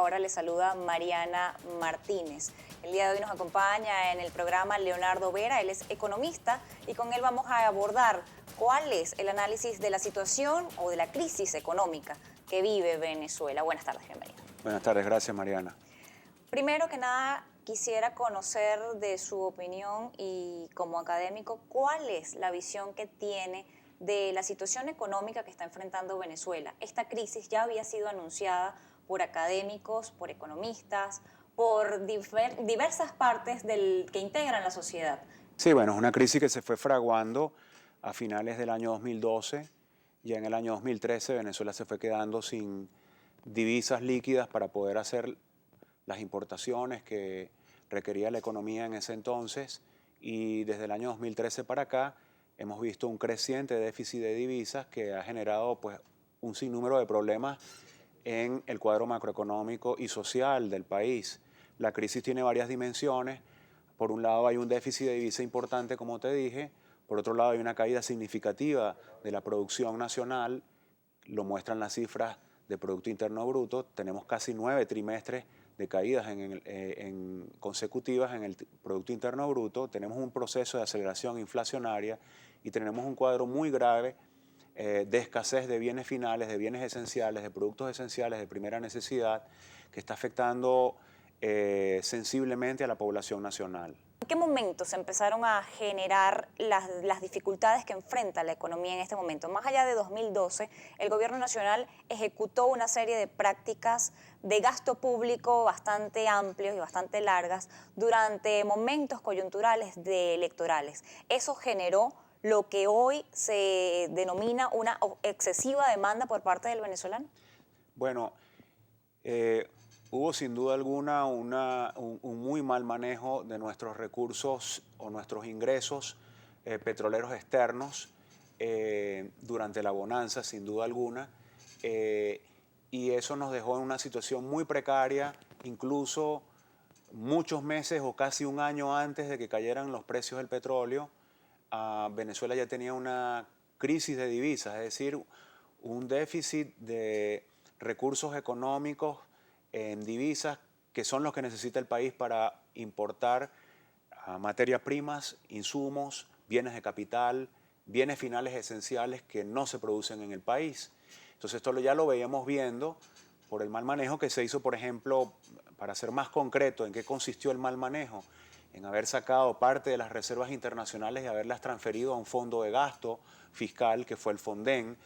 hora le saluda Mariana Martínez. El día de hoy nos acompaña en el programa Leonardo Vera, él es economista y con él vamos a abordar cuál es el análisis de la situación o de la crisis económica que vive Venezuela. Buenas tardes, bienvenido. Buenas tardes, gracias Mariana. Primero que nada, quisiera conocer de su opinión y como académico, ¿cuál es la visión que tiene de la situación económica que está enfrentando Venezuela? Esta crisis ya había sido anunciada por académicos, por economistas, por diversas partes que integran la sociedad. Sí, bueno, es una crisis que se fue fraguando a finales del año 2012. Ya en el año 2013 Venezuela se fue quedando sin divisas líquidas para poder hacer las importaciones que requería la economía en ese entonces. Y desde el año 2013 para acá hemos visto un creciente déficit de divisas que ha generado pues, un sinnúmero de problemas en el cuadro macroeconómico y social del país. La crisis tiene varias dimensiones. Por un lado hay un déficit de divisa importante, como te dije. Por otro lado hay una caída significativa de la producción nacional. Lo muestran las cifras de Producto Interno Bruto. Tenemos casi 9 trimestres de caídas consecutivas en el Producto Interno Bruto. Tenemos un proceso de aceleración inflacionaria y tenemos un cuadro muy grave de escasez de bienes finales, de bienes esenciales, de productos esenciales de primera necesidad, que está afectando sensiblemente a la población nacional. ¿En qué momento se empezaron a generar las dificultades que enfrenta la economía en este momento? Más allá de 2012, el gobierno nacional ejecutó una serie de prácticas de gasto público bastante amplios y bastante largas durante momentos coyunturales electorales. Eso generó lo que hoy se denomina una excesiva demanda por parte del venezolano. Bueno, hubo sin duda alguna un muy mal manejo de nuestros recursos o nuestros ingresos petroleros externos durante la bonanza, sin duda alguna, y eso nos dejó en una situación muy precaria, incluso muchos meses o casi un año antes de que cayeran los precios del petróleo. Venezuela ya tenía una crisis de divisas, es decir, un déficit de recursos económicos en divisas que son los que necesita el país para importar materias primas, insumos, bienes de capital, bienes finales esenciales que no se producen en el país. Entonces esto ya lo veíamos viendo por el mal manejo que se hizo, por ejemplo, para ser más concreto, ¿en qué consistió el mal manejo? En haber sacado parte de las reservas internacionales y haberlas transferido a un fondo de gasto fiscal que fue el Fonden.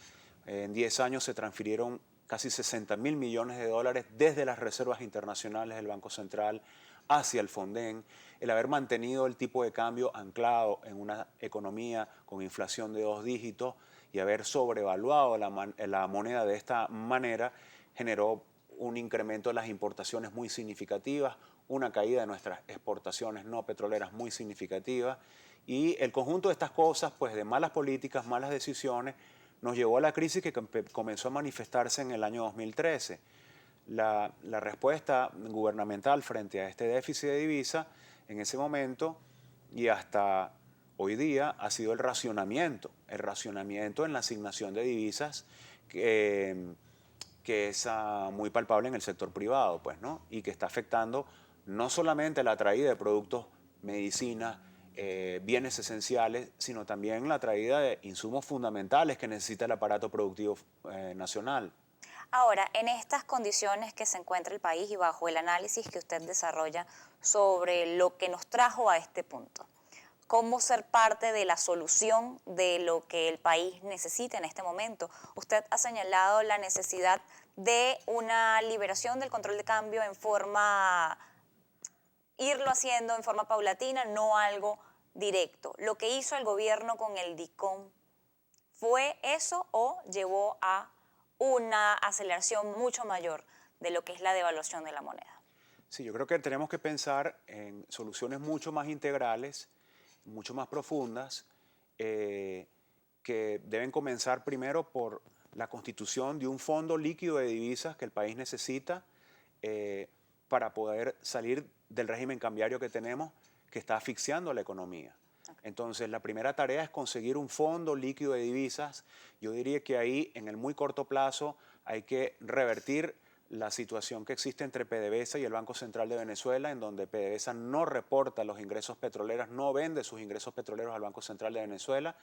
En 10 años se transfirieron casi 60.000 millones de dólares desde las reservas internacionales del Banco Central hacia el Fonden. El haber mantenido el tipo de cambio anclado en una economía con inflación de 2 dígitos y haber sobrevaluado la moneda de esta manera generó un incremento de las importaciones muy significativas, una caída de nuestras exportaciones no petroleras muy significativa, y el conjunto de estas cosas, pues de malas políticas, malas decisiones, nos llevó a la crisis que comenzó a manifestarse en el año 2013. La respuesta gubernamental frente a este déficit de divisa en ese momento y hasta hoy día ha sido el racionamiento en la asignación de divisas que es muy palpable en el sector privado, pues, ¿no? Y que está afectando no solamente la traída de productos, medicinas, bienes esenciales, sino también la traída de insumos fundamentales que necesita el aparato productivo nacional. Ahora, en estas condiciones que se encuentra el país y bajo el análisis que usted desarrolla sobre lo que nos trajo a este punto, ¿cómo ser parte de la solución de lo que el país necesita en este momento? Usted ha señalado la necesidad de una liberación del control de cambio irlo haciendo en forma paulatina, no algo directo. Lo que hizo el gobierno con el DICOM, ¿fue eso o llevó a una aceleración mucho mayor de lo que es la devaluación de la moneda? Sí, yo creo que tenemos que pensar en soluciones mucho más integrales, mucho más profundas, que deben comenzar primero por la constitución de un fondo líquido de divisas que el país necesita para poder salir del régimen cambiario que tenemos, que está asfixiando la economía. Entonces, la primera tarea es conseguir un fondo líquido de divisas. Yo diría que ahí, en el muy corto plazo, hay que revertir la situación que existe entre PDVSA y el Banco Central de Venezuela, en donde PDVSA no reporta los ingresos petroleros, no vende sus ingresos petroleros al Banco Central de Venezuela,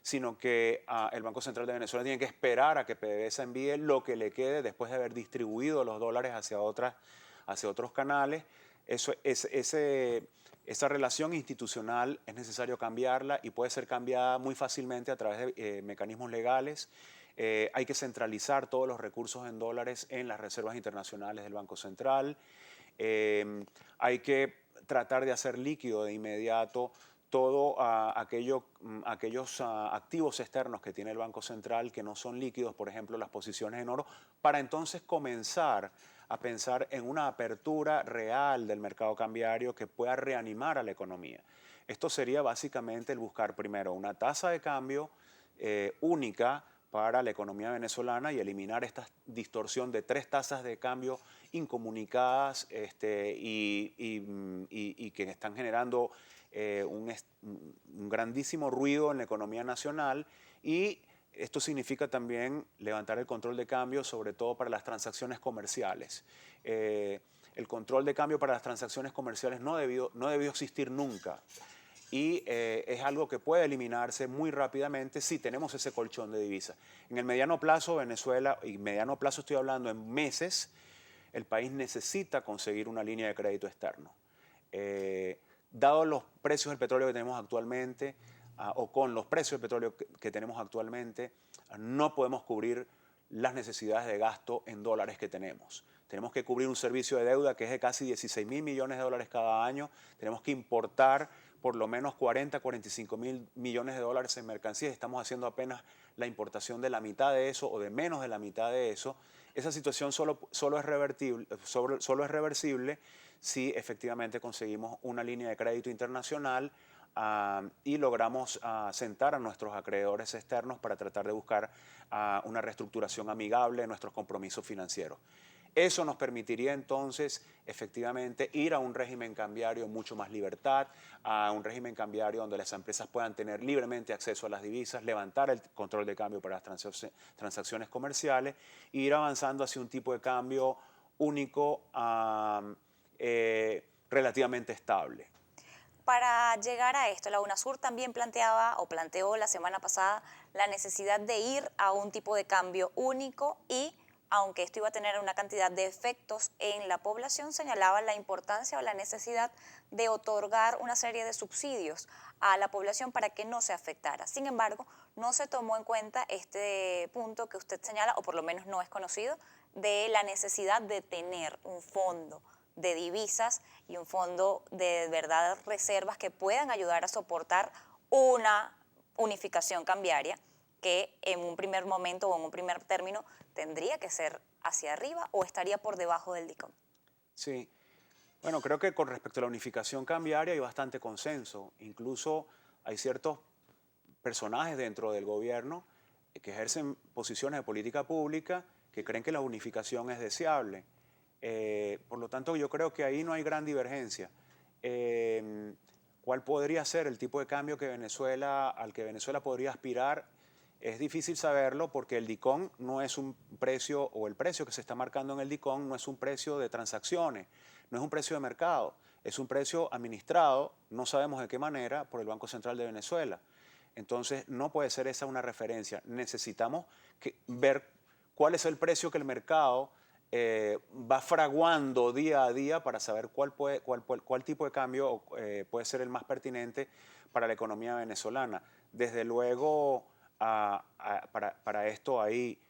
sino que el Banco Central de Venezuela tiene que esperar a que PDVSA envíe lo que le quede después de haber distribuido los dólares hacia otros canales. Esa relación institucional es necesario cambiarla y puede ser cambiada muy fácilmente a través de mecanismos legales. Hay que centralizar todos los recursos en dólares en las reservas internacionales del Banco Central. Hay que tratar de hacer líquido de inmediato todo aquellos activos externos que tiene el Banco Central que no son líquidos, por ejemplo, las posiciones en oro, para entonces comenzar a pensar en una apertura real del mercado cambiario que pueda reanimar a la economía. Esto sería básicamente el buscar primero una tasa de cambio única para la economía venezolana y eliminar esta distorsión de 3 tasas de cambio incomunicadas y que están generando un grandísimo ruido en la economía nacional, y esto significa también levantar el control de cambio, sobre todo para las transacciones comerciales. El control de cambio para las transacciones comerciales no debió existir nunca. Y es algo que puede eliminarse muy rápidamente si tenemos ese colchón de divisas. En el mediano plazo, Venezuela, y mediano plazo estoy hablando en meses, el país necesita conseguir una línea de crédito externo. Dado los precios del petróleo que tenemos actualmente, o con los precios del petróleo que tenemos actualmente, no podemos cubrir las necesidades de gasto en dólares que tenemos. Tenemos que cubrir un servicio de deuda que es de casi 16.000 millones de dólares cada año. Tenemos que importar por lo menos 45.000 millones de dólares en mercancías. Estamos haciendo apenas la importación de la mitad de eso o de menos de la mitad de eso. Esa situación solo es reversible si efectivamente conseguimos una línea de crédito internacional y logramos sentar a nuestros acreedores externos para tratar de buscar una reestructuración amigable de nuestros compromisos financieros. Eso nos permitiría entonces efectivamente ir a un régimen cambiario mucho más libertad, a un régimen cambiario donde las empresas puedan tener libremente acceso a las divisas, levantar el control de cambio para las transacciones comerciales e ir avanzando hacia un tipo de cambio único relativamente estable. Para llegar a esto, la UNASUR también planteó la semana pasada la necesidad de ir a un tipo de cambio único y, aunque esto iba a tener una cantidad de efectos en la población, señalaba la importancia o la necesidad de otorgar una serie de subsidios a la población para que no se afectara. Sin embargo, no se tomó en cuenta este punto que usted señala, o por lo menos no es conocido, de la necesidad de tener un fondo de divisas y un fondo de verdad reservas que puedan ayudar a soportar una unificación cambiaria que en un primer momento o en un primer término tendría que ser hacia arriba o estaría por debajo del DICOM. Sí, bueno, creo que con respecto a la unificación cambiaria hay bastante consenso. Incluso hay ciertos personajes dentro del gobierno que ejercen posiciones de política pública que creen que la unificación es deseable. Por lo tanto, yo creo que ahí no hay gran divergencia. ¿Cuál podría ser el tipo de cambio al que Venezuela podría aspirar? Es difícil saberlo porque el DICOM no es un precio, o el precio que se está marcando en el DICOM no es un precio de transacciones, no es un precio de mercado, es un precio administrado, no sabemos de qué manera, por el Banco Central de Venezuela. Entonces, no puede ser esa una referencia. Necesitamos ver cuál es el precio que el mercado va fraguando día a día para saber cuál tipo de cambio puede ser el más pertinente para la economía venezolana. Desde luego, para esto hay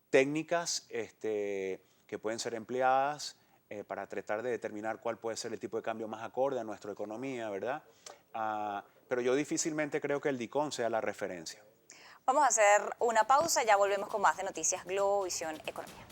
técnicas que pueden ser empleadas para tratar de determinar cuál puede ser el tipo de cambio más acorde a nuestra economía, ¿verdad? Pero yo difícilmente creo que el DICOM sea la referencia. Vamos a hacer una pausa y ya volvemos con más de Noticias Globovisión Economía.